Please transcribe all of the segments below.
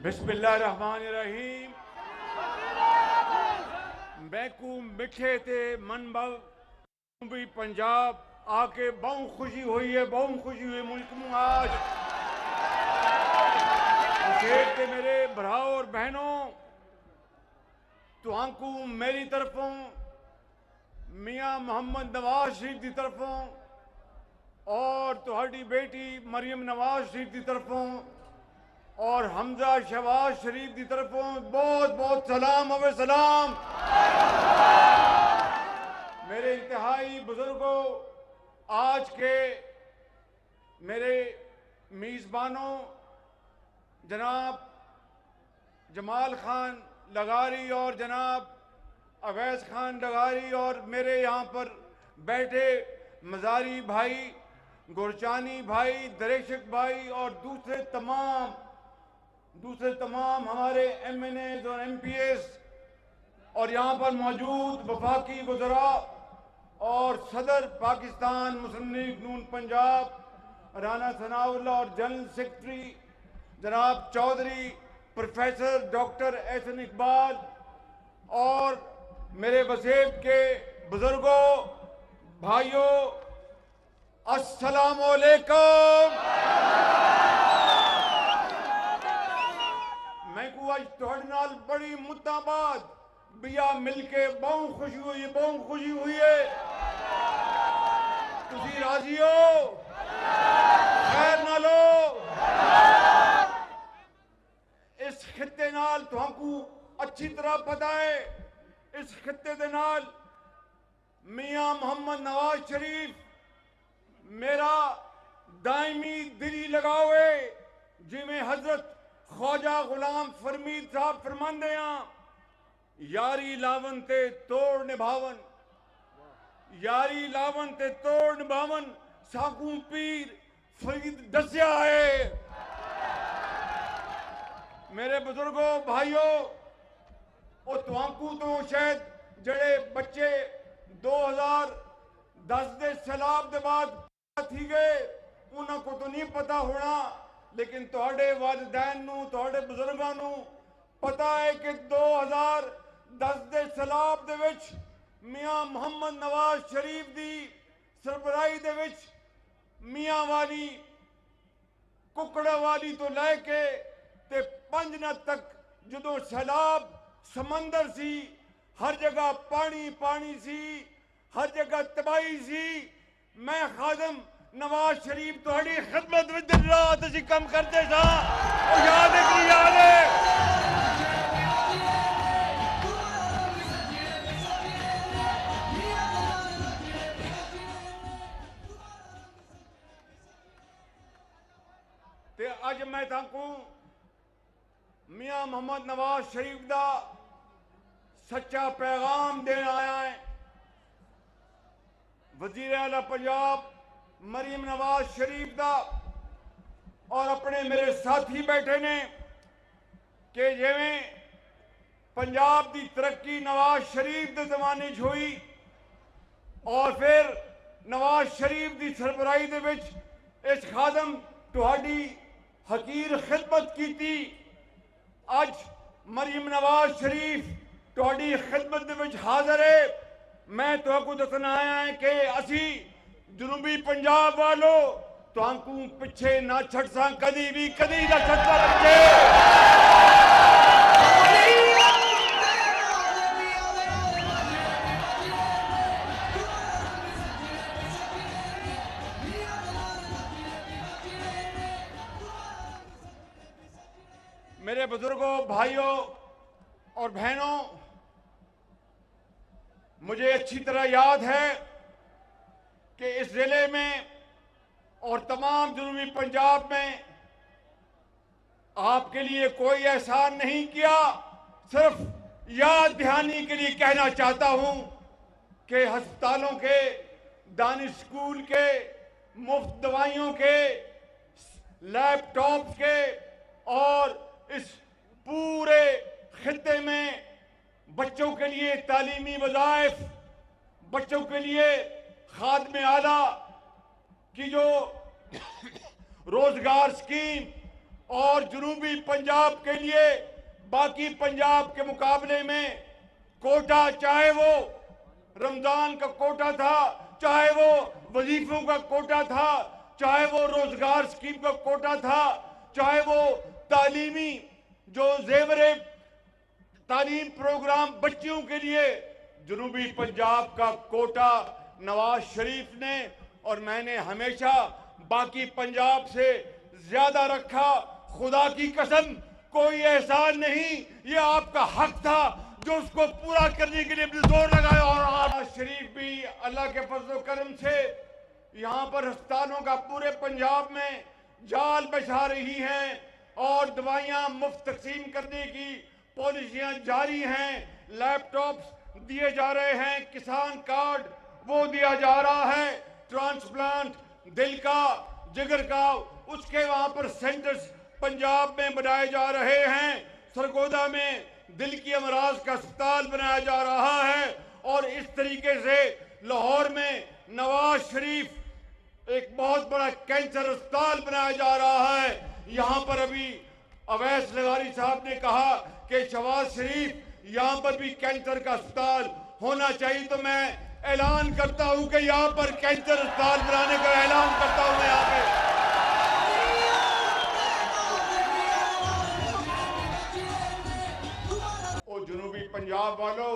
बिस्मिल्लाहिर्रहमानिर्रहीम। मैकू मिठे ते मनबव भी पंजाब आके बहु खुशी हुई है, बहु खुशी हुई मुल्क में आज शेर के मेरे भराओ और बहनों तुहांकू मेरी तरफों मियाँ मोहम्मद नवाज शरीफ की तरफों और तुहाड़ी बेटी मरियम नवाज शरीफ की तरफों और हमजा शहबाज शरीफ की तरफों बहुत बहुत सलाम और सलाम। मेरे इंतहाई बुजुर्गों, आज के मेरे मेज़बानों जनाब जमाल खान लगारी और जनाब अवैस खान लगारी और मेरे यहाँ पर बैठे मजारी भाई, गुरचानी भाई, दरेशक भाई और दूसरे तमाम हमारे MNAs और MPAs और यहाँ पर मौजूद वफाकी वज़रा और सदर पाकिस्तान मुस्लिम लीग नून पंजाब राना सनाउल्लाह और जनरल सेक्रेटरी जनाब चौधरी प्रोफेसर डॉक्टर एहसन इकबाल और मेरे वसेब के बुजुर्गों, भाइयों, अस्सलाम वालेकुम। मैं को आज तुहाडे नाल बड़ी मुद्दा बाद बिया मिलके बहु खुशी हुई है। तुसी राजी हो? खैर नालो इस खित्ते नाल तुहाकू अच्छी तरह पता है, इस खित्ते दे नाल मियाँ मोहम्मद नवाज शरीफ मेरा दायमी दिली लगाव है। जिमें हजरत ख्वाजा गुलाम फरमीद साहब फरमांदे हैं, यारी लावन ते तोड़ निभावन, यारी लावन ते तोड़ निभावन साकू पीर फरीद दस्या है। मेरे बुजुर्गों, भाइयों, और तुहाकू तो शायद जड़े बच्चे 2010 के सैलाब के बाद थी गए उन्होंने तो नहीं पता होना, लेकिन तुहाडे वालिदैन नू, तुहाडे बुजुर्गां नू पता है कि 2010 के सैलाब दे विच मियाँ मोहम्मद नवाज शरीफ की सरबराही दे विच मियाँ वाली कुकड़ा वाली तो लैके ते पंजनत तक जदों सैलाब समंदर सी, हर जगह पानी पानी सी, हर जगह तबाही सी, मैं खादम नवाज शरीफ तुहाडी खिदमत विच दिन रात असीं काम करते सा। याद है कि याद है? ते अज मैं ताकू मियाँ मोहम्मद नवाज शरीफ का सच्चा पैगाम देने आया है। वजीर आला पंजाब मरियम नवाज शरीफ का और अपने मेरे साथी बैठे ने कि जिवें पंजाब की तरक्की नवाज शरीफ के जमाने हुई और फिर नवाज शरीफ की सरबराही दे विच इस खादम तुहाडी हकीर खिदमत की थी। अज मरियम नवाज शरीफ तुहाडी खिदमत दे विच हाजिर है। मैं तुहाकू दसना आया है कि असी जनूबी पंजाब वालों तुहाकू पिछे ना छड़सा, कदी भी कदी ना छड़सा पिछे। मेरे बुजुर्गों, भाइयों और बहनों, मुझे अच्छी तरह याद है कि इस जिले में और तमाम जनूबी पंजाब में आपके लिए कोई एहसान नहीं किया। सिर्फ याद दहानी के लिए कहना चाहता हूं कि अस्पतालों के, दानिश स्कूल के, मुफ्त दवाइयों के, लैपटॉप के और इस पूरे खित्ते में बच्चों के लिए तालीमी वज़ाइफ, बच्चों के लिए खादमे आला की जो रोजगार स्कीम और जुनूबी पंजाब के लिए बाकी पंजाब के मुकाबले में कोटा, चाहे वो रमजान का कोटा था, चाहे वो वजीफों का कोटा था, चाहे वो रोजगार स्कीम का कोटा था, चाहे वो तालीमी जो जेवरे तालीम प्रोग्राम बच्चियों के लिए जुनूबी पंजाब का कोटा नवाज शरीफ ने और मैंने हमेशा बाकी पंजाब से ज्यादा रखा। खुदा की कसम, कोई एहसान नहीं, ये आपका हक था जो उसको पूरा करने के लिए जोर लगाया। और नवाज शरीफ भी अल्लाह के फजल करम से यहाँ पर अस्पतालों का पूरे पंजाब में जाल बिछा रही हैं और दवाइयाँ मुफ्त तकसीम करने की पॉलिसियां जारी हैं, लैपटॉप्स दिए जा रहे हैं, किसान कार्ड वो दिया जा रहा है, ट्रांसप्लांट दिल का, जिगर का, उसके वहां पर सेंटर्स पंजाब में बनाए जा रहे हैं। सरगोदा में दिल की अमराज का अस्पताल बनाया जा रहा है और इस तरीके से लाहौर में नवाज शरीफ एक बहुत बड़ा कैंसर अस्पताल बनाया जा रहा है। यहाँ पर अभी अवैस लगारी साहब ने कहा कि शहबाज शरीफ यहाँ पर भी कैंसर का अस्पताल होना चाहिए, तो मैं ऐलान करता हूं कि यहाँ पर कैंसर अस्पताल बनाने का ऐलान करता हूं मैं यहाँ पे। ओ जुनूबी पंजाब वालों,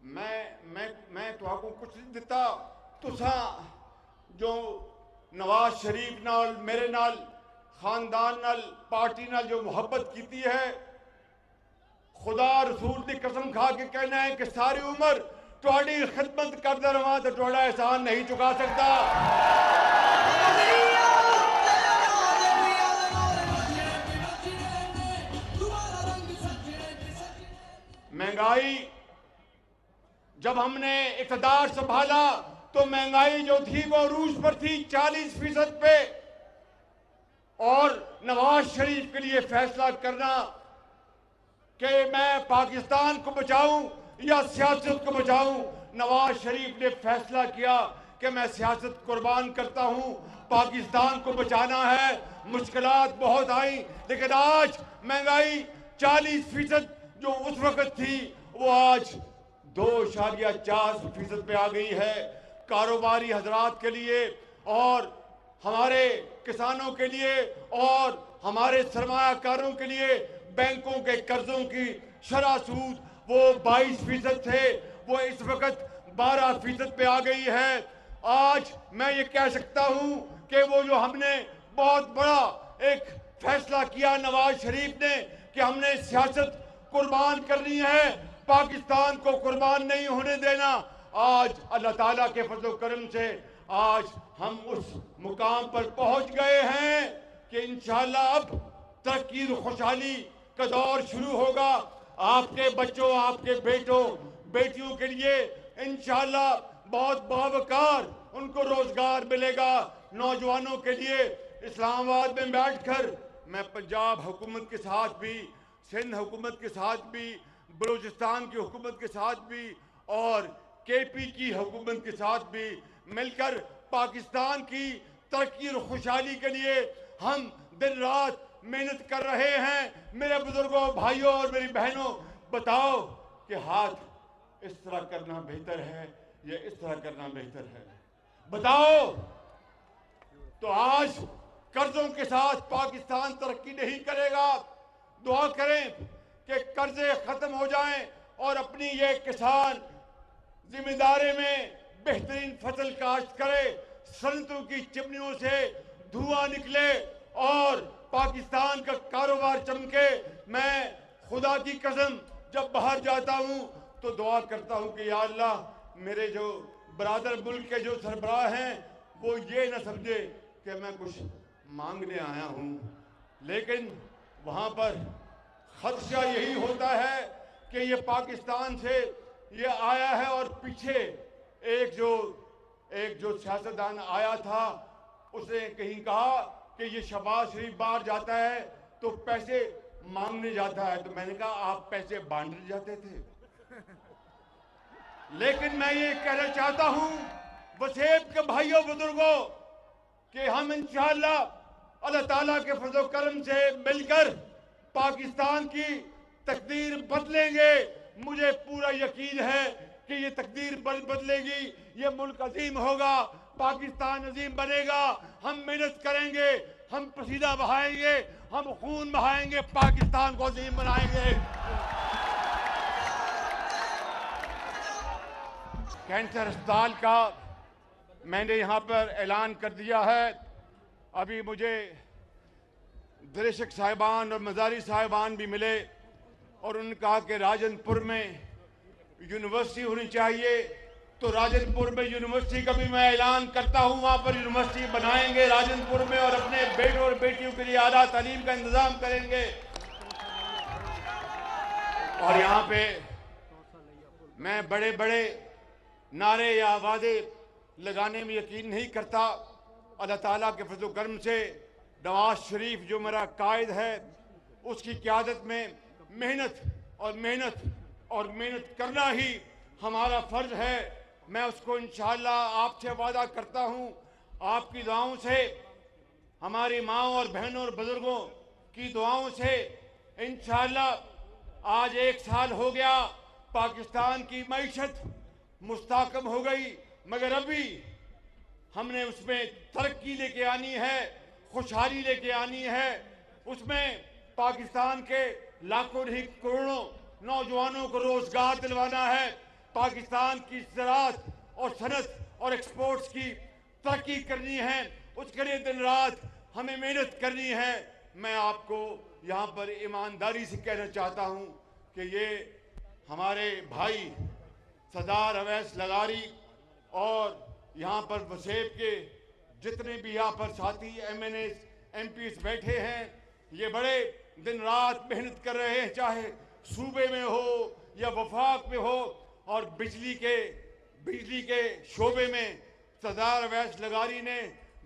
मैं तो आपको कुछ नहीं दिता, तुसा जो नवाज शरीफ नाल मेरे नाल खानदान नाल पार्टी नाल जो मोहब्बत की है, खुदा रसूल की कसम खा के कहना है कि सारी उम्र थोड़ी खिदमत करता रहा तो थोड़ा एहसान नहीं चुका सकता। महंगाई, जब हमने इक़्तिदार संभाला तो महंगाई जो थी वो अरूज पर थी 40% पे, और नवाज शरीफ के लिए फैसला करना कि मैं पाकिस्तान को बचाऊं या सियासत को बचाऊं, नवाज शरीफ ने फैसला किया कि मैं सियासत कुर्बान करता हूं, पाकिस्तान को बचाना है। मुश्किलात बहुत आई, लेकिन आज महंगाई 40% जो उस वक्त थी वो आज 2.4% पे आ गई है। कारोबारी हजरात के लिए और हमारे किसानों के लिए और हमारे सरमायाकारों के लिए बैंकों के कर्जों की शरह सूद वो 22% थे, वो इस वक्त 12% पे आ गई है। आज मैं ये कह सकता हूं कि वो जो हमने बहुत बड़ा एक फैसला किया नवाज शरीफ ने कि हमने सियासत कुर्बान करनी है, पाकिस्तान को कुर्बान नहीं होने देना, आज अल्लाह ताला के फजल करम से आज हम उस मुकाम पर पहुंच गए हैं कि इंशाअल्लाह अब तरक्की और खुशहाली का दौर शुरू होगा। आपके बच्चों, आपके बेटों बेटियों के लिए इंशाअल्लाह बहुत बावकार उनको रोजगार मिलेगा। नौजवानों के लिए इस्लामाबाद में बैठकर मैं पंजाब हुकूमत के साथ भी, सिंध हुकूमत के साथ भी, बलूचिस्तान की हुकूमत के साथ भी और केपी की हुकूमत के साथ भी मिलकर पाकिस्तान की तरक्की और खुशहाली के लिए हम दिन रात मेहनत कर रहे हैं। मेरे बुजुर्गों, भाइयों और मेरी बहनों, बताओ कि हाथ इस तरह करना बेहतर है या इस तरह करना बेहतर है? बताओ। तो आज कर्जों के साथ पाकिस्तान तरक्की नहीं करेगा। दुआ करें कि कर्जे खत्म हो जाएं और अपनी ये किसान जिम्मेदारी में बेहतरीन फसल काश्त करे, सनतों की चिमनियों से धुआं निकले और पाकिस्तान का कारोबार चमके। मैं खुदा की कसम जब बाहर जाता हूं तो दुआ करता हूं कि या अल्लाह मेरे जो बरादर मुल्क के जो सरबराह हैं वो ये न समझे कि मैं कुछ मांगने आया हूं, लेकिन वहां पर खदशा यही होता है कि ये पाकिस्तान से ये आया है और पीछे एक जो सियासतदान आया था उसने कहीं कहा कि ये शहबाज शरीफ बाहर जाता है तो पैसे मांगने जाता है, तो मैंने कहा आप पैसे बांटने जाते थे। लेकिन मैं ये कहना चाहता हूं वसेब के भाइयों बुजुर्गों कि हम इंशाअल्लाह अल्लाह ताला के फजल करम से मिलकर पाकिस्तान की तकदीर बदलेंगे। मुझे पूरा यकीन है कि ये तकदीर बदलेगी, ये मुल्क अजीम होगा, पाकिस्तान अजीम बनेगा। हम मेहनत करेंगे, हम पसीना बहाएंगे, हम खून बहाएंगे, पाकिस्तान को अजीम बनाएंगे। कैंसर अस्पताल का मैंने यहाँ पर ऐलान कर दिया है। अभी मुझे दरेशक साहिबान और मजारी साहिबान भी मिले और उन्होंने कहा कि राजनपुर में यूनिवर्सिटी होनी चाहिए, तो राजनपुर में यूनिवर्सिटी का भी मैं ऐलान करता हूँ। वहाँ पर यूनिवर्सिटी बनाएंगे राजनपुर में और अपने बेटों और बेटियों के लिए आला तालीम का इंतजाम करेंगे। और यहाँ पे मैं बड़े बड़े नारे या वादे लगाने में यकीन नहीं करता। अल्लाह ताला के फजल करम से नवाज शरीफ जो मेरा कायद है, उसकी क़यादत में मेहनत और मेहनत और मेहनत करना ही हमारा फर्ज है। मैं उसको इंशाअल्लाह आपसे वादा करता हूँ, आपकी दुआओं से, हमारी माँओं और बहनों और बुजुर्गों की दुआओं से इंशाअल्लाह आज 1 साल हो गया, पाकिस्तान की मईशत मुस्तहकम हो गई, मगर अभी हमने उसमें तरक्की लेके आनी है, खुशहाली लेके आनी है। उसमें पाकिस्तान के लाखों नहीं करोड़ों नौजवानों को रोजगार दिलवाना है। पाकिस्तान की ज़राअत और सनत और एक्सपोर्ट्स की तरक्की करनी है, उसके लिए दिन रात हमें मेहनत करनी है। मैं आपको यहाँ पर ईमानदारी से कहना चाहता हूँ कि ये हमारे भाई सरदार अवैस लगारी और यहाँ पर वसेब के जितने भी यहाँ पर साथी MNAs MPs बैठे हैं, ये बड़े दिन रात मेहनत कर रहे हैं, चाहे सूबे में हो या वफाक में हो। और बिजली के शोबे में सरदार अवैस लगारी ने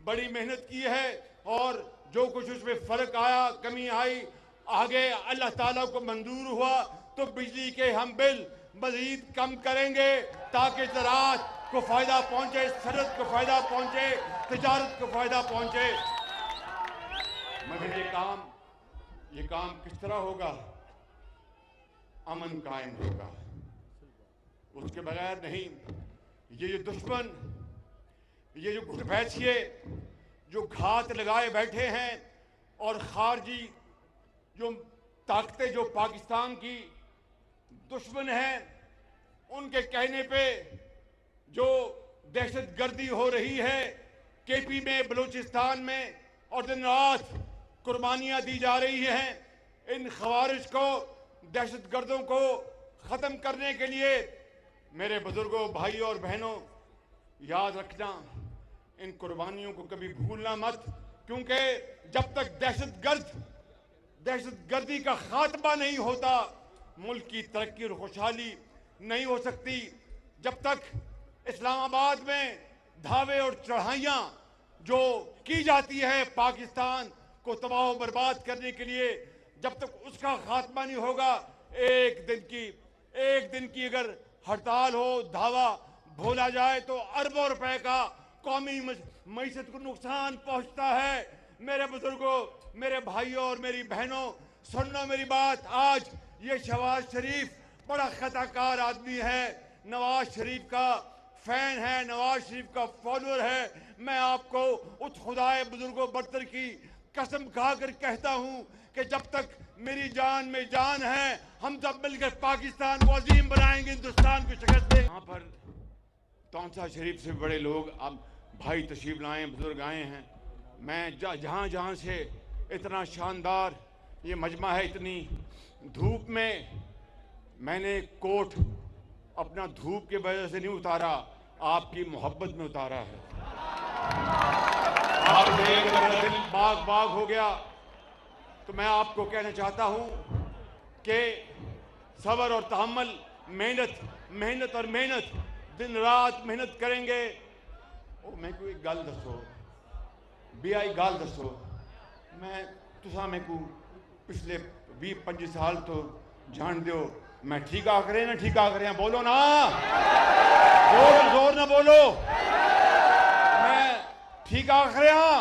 बड़ी मेहनत की है और जो कुछ उसमें फ़र्क आया, कमी आई, आगे अल्लाह ताला को मंजूर हुआ तो बिजली के हम बिल मज़ीद कम करेंगे ताकि ज़राअत को फ़ायदा पहुँचे, सनत को फ़ायदा पहुँचे, तिजारत को फ़ायदा पहुँचे। मगर ये काम किस तरह होगा? अमन कायम होगा, उसके बगैर नहीं। ये जो दुश्मन, ये जो घुटपैठिए जो घात लगाए बैठे हैं और खारजी जो ताकतें जो पाकिस्तान की दुश्मन हैं, उनके कहने पे जो दहशतगर्दी हो रही है KP में, बलूचिस्तान में, और दिन रात कुर्बानियाँ दी जा रही हैं। इन खवारिज को, दहशतगर्दों को ख़त्म करने के लिए मेरे बुजुर्गों, भाइयों और बहनों, याद रखना, इन कुर्बानियों को कभी भूलना मत, क्योंकि जब तक दहशतगर्दी का खात्मा नहीं होता, मुल्क की तरक्की और खुशहाली नहीं हो सकती। जब तक इस्लामाबाद में धावे और चढ़ाइयाँ जो की जाती है पाकिस्तान को तबाह बर्बाद करने के लिए, जब तक उसका खात्मा नहीं होगा, एक दिन की अगर हड़ताल हो, धावा भोला जाए तो अरबों रुपए का कौमी मईशत को नुकसान पहुंचता है। मेरे बुजुर्गों, मेरे भाइयों और मेरी बहनों, सुनना मेरी बात। आज ये शहबाज शरीफ बड़ा खताकार आदमी है, नवाज शरीफ का फैन है, नवाज शरीफ का फॉलोअर है। मैं आपको उस खुदाए बुजुर्गों बरतर की कसम खाकर कहता हूँ कि जब तक मेरी जान में जान है, हम सब मिलकर पाकिस्तान को अजीम बनाएंगे, हिंदुस्तान को शिकस्त देंगे। यहाँ पर तौंसा शरीफ से बड़े लोग अब भाई तशरीफ लाए, बुजुर्ग आए हैं। मैं जहाँ से इतना शानदार ये मजमा है, इतनी धूप में मैंने कोट अपना धूप के वजह से नहीं उतारा, आपकी मोहब्बत में उतारा है। आप देख मेरा दिल बाग हो गया। तो मैं आपको कहना चाहता हूँ कि सब्र और तहम्मुल, मेहनत और मेहनत, दिन रात मेहनत करेंगे। ओ मैं कोई गल दसो, BI गल दसो, मैं तुसा मैं को पिछले 20-25 साल तो जान दो, मैं ठीक आख रहे ना, ठीक आख रहे हैं, बोलो ना, जोर ना बोलो, मैं ठीक आख रहे हैं।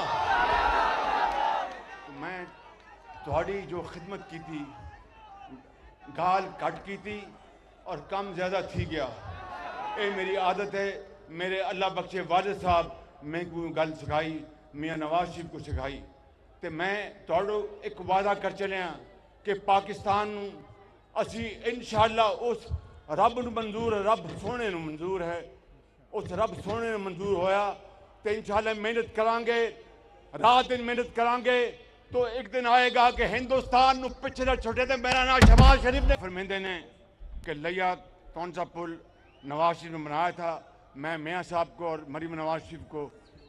थोड़ी जो खिदमत की थी गाल कट की थी और कम ज़्यादा थी गया। ये मेरी आदत है। मेरे अल्लाह बख्शे वालिद साहब मैं कोई गल सिखाई, मियाँ नवाज शरीफ को सिखाई, तो मैं थोड़ो एक वादा कर चलिया कि पाकिस्तान असी इंशाअल्लाह उस रब नूं मंजूर, रब सोने नूं मंजूर है, उस रब सोने नूं मंजूर होया तो इंशाअल्लाह मेहनत करांगे, रात दिन मेहनत करांगे तो एक दिन आएगा कि हिंदुस्तान नूं पिछे ना छुटे। तो मेरा नाम शहबाज शरीफ ने फरमाते ने कि लिया कौन सा पुल नवाज शरीफ ने बनाया था। मैं मियाँ साहब को और मरीम नवाज शरीफ को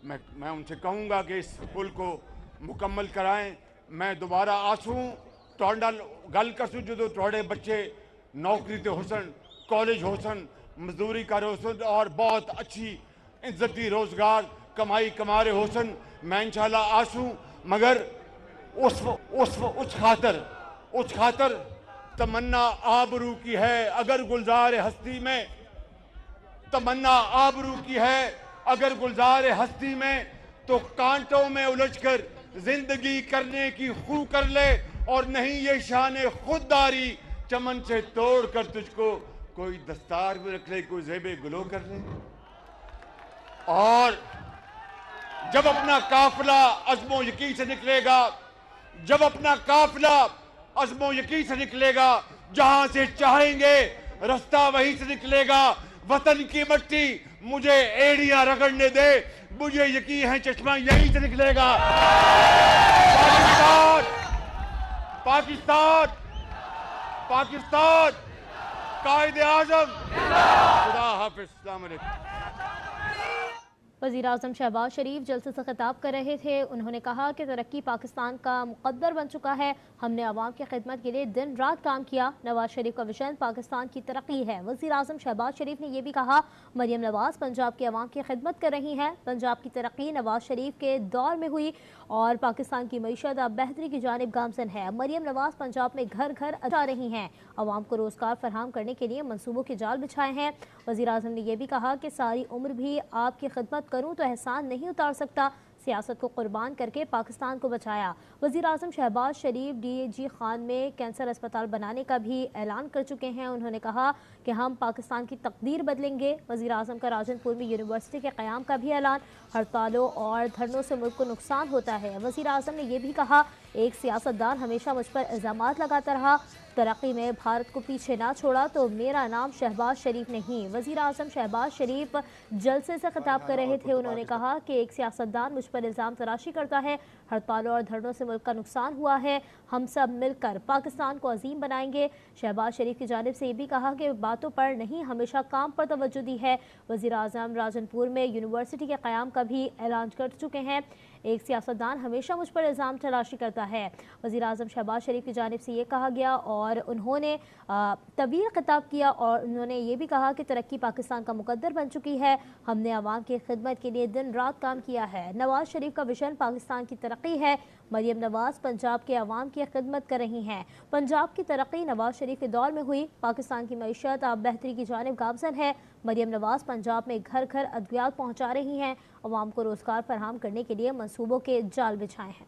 मैं उनसे कहूँगा कि इस पुल को मुकम्मल कराएं। मैं दोबारा आसूँ तुहाडे नाल गल करसूँ जो तुहाडे बच्चे नौकरी ते होसन, कॉलेज होसन, मजदूरी कर होसन और बहुत अच्छी इज्जती रोजगार कमाई कमा रहे होसन। मैं इंशाल्लाह आसूँ, मगर उस खातर तमन्ना आबरू की है अगर गुलजार हस्ती में, तमन्ना आबरू की है अगर गुलजार हस्ती में, तो कांटों में उलझकर जिंदगी करने की खू कर ले, और नहीं ये शान खुददारी चमन से तोड़ कर तुझको कोई दस्तार भी रख ले, कोई ज़ेबे गुलो कर ले। और जब अपना काफिला अज़्मो यकीन से निकलेगा, जब अपना काफिला अज़्मो यकीन से निकलेगा, जहां से चाहेंगे रास्ता वहीं से निकलेगा। वतन की मिट्टी मुझे एड़ियां रगड़ने दे, मुझे यकीन है चश्मा यहीं से निकलेगा। पाकिस्तान पाकिस्तान पाकिस्तान कायदे आज़म। खुदा हाफिज़। अस्सलाम वालेकुम। वज़ीर-ए-आज़म शहबाज शरीफ जलसे से खिताब कर रहे थे। उन्होंने कहा कि तरक्की पाकिस्तान का मुक़द्दर बन चुका है। हमने आवाम की खिदमत के लिए दिन रात काम किया। नवाज शरीफ का विजन पाकिस्तान की तरक्की है। वज़ीर-ए-आज़म शहबाज शरीफ ने यह भी कहा, मरियम नवाज पंजाब के अवाम की खिदमत कर रही हैं। पंजाब की तरक्की नवाज शरीफ के दौर में हुई और पाकिस्तान की मईशत अब बेहतरी की जानिब गामजन है। मरियम नवाज पंजाब में घर घर जा रही हैं, अवाम को रोज़गार फराहम करने के लिए मनसूबों के जाल बिछाए हैं। वज़ीर-ए-आज़म ने यह भी कहा कि सारी उम्र भी आपकी खिदमत करूँ तो एहसान नहीं उतार सकता, सियासत को कुर्बान करके पाकिस्तान को बचाया। वज़ीर-ए-आज़म शहबाज शरीफ DAG खान में कैंसर अस्पताल बनाने का भी ऐलान कर चुके हैं। उन्होंने कहा कि हम पाकिस्तान की तकदीर बदलेंगे। वज़ीर-ए-आज़म का राजनपुर में यूनिवर्सिटी के क़याम का भी ऐलान। हड़तालों और धरनों से मुल्क को नुकसान होता है। वज़ीर-ए-आज़म ने यह भी कहा, एक सियासतदान हमेशा मुझ पर इल्ज़ामात लगाता रहा, तरक्की में भारत को पीछे ना छोड़ा तो मेरा नाम शहबाज शरीफ नहीं। वज़ीर-ए-आज़म शहबाज शरीफ जलसे से खिताब कर रहे थे। उन्होंने कहा कि एक सियासतदान मुझ पर इल्ज़ाम तराशी करता है, हड़तालों और धरनों से मुल्क का नुकसान हुआ है, हम सब मिलकर पाकिस्तान को अजीम बनाएंगे। शहबाज शरीफ की जानिब से ये भी कहा कि बातों पर नहीं हमेशा काम पर तवज्जो दी है। वज़ीर-ए-आज़म राजनपुर में यूनिवर्सिटी के क़याम का भी ऐलान कर चुके हैं। एक सियासतदान हमेशा मुझ पर इल्ज़ाम तराशी करता है। वज़ीर-ए-आज़म शहबाज शरीफ की जानिब से ये कहा गया और उन्होंने तवील खिताब किया और उन्होंने ये भी कहा कि तरक्की पाकिस्तान का मुक़द्दर बन चुकी है, हमने आवाम की खिदमत के लिए दिन रात काम किया है। नवाज शरीफ का विजन पाकिस्तान की तरक्की है। मरियम नवाज पंजाब के अवाम की खिदमत कर रही हैं। पंजाब की तरक्की नवाज शरीफ के दौर में हुई, पाकिस्तान की मईशत अब बेहतरी की जानिब गामजन है। मरियम नवाज पंजाब में घर घर अद्वियात पहुँचा रही हैं, अवाम को रोज़गार फराहम करने के लिए मनसूबों के जाल बिछाए हैं।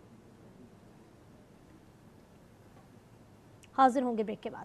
हाजिर होंगे ब्रेक के बाद।